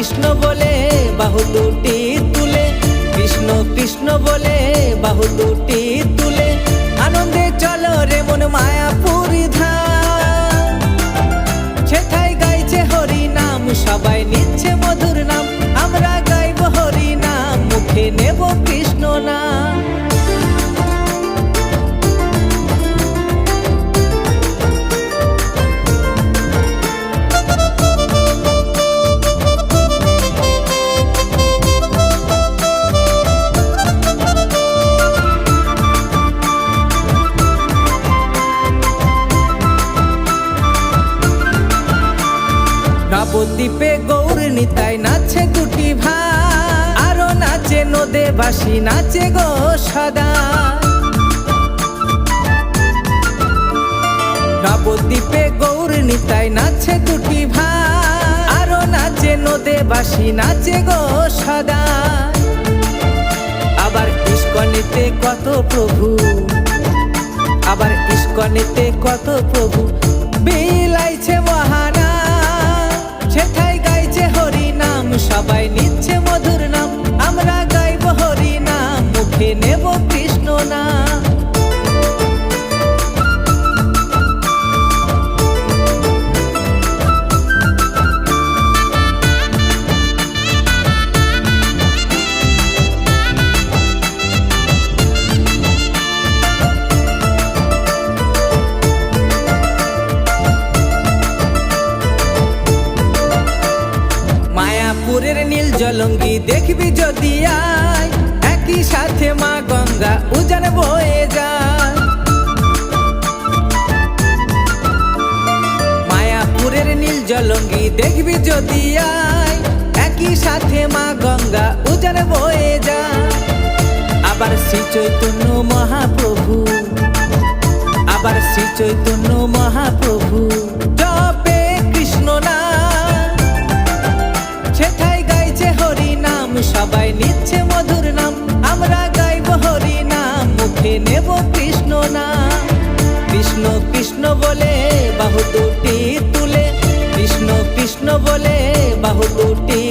কৃষ্ণ বলে বাহু দুটি তুলে, কৃষ্ণ কৃষ্ণ বলে বাহু দুটি তুলে, আনন্দে চলো রে মন মায়াপুরী ধাম। সেথায় গাইছে হরি নাম, সবাই নিচ্ছে মধুর নাম, আমরা গাইব হরি নাম, মুখে নেব কৃষ্ণ নাম। নবদ্বীপে গৌর নিতাই নাচে দুটি ভাই, আরো নাচে নদে বাসি নাচে গো সদা। নবদ্বীপে গৌর নিতাই নাচে দুটি ভাই, আরো নাচে নদে বাসি নাচে গো সদা। আবার ইস্কনেতে কত প্রভু, আবার ইস্কনেতে কত প্রভু বিলাইছে মহানা। সেথায় গাইছে হরি নাম, সবাই নিচ্ছে মধুর নাম, আমরা গাইব হরি নাম, মুখে নেব কৃষ্ণ নাম। মায়াপুরের নীল জলঙ্গি দেখবি যদি আয়, একই সাথে মা গঙ্গা উজান বয়ে যায়। মায়াপুরের নীল জলঙ্গি দেখবি যদি আয়, একই সাথে মা গঙ্গা উজান বয়ে যায়। আবার শ্রী চৈতন্য মহাপ্রভু, আবার শ্রী চৈতন্য মহাপ্রভু জপে কৃষ্ণ নাম। সেথায় গাইছে হরি নাম, সবাই নিচ্ছে মধুর নাম, আমরা গাইব হরি নাম, মুখে নেব কৃষ্ণ নাম। কৃষ্ণ কৃষ্ণ বলে বাহু দুটি তুলে, কৃষ্ণ কৃষ্ণ বলে বাহু দুটি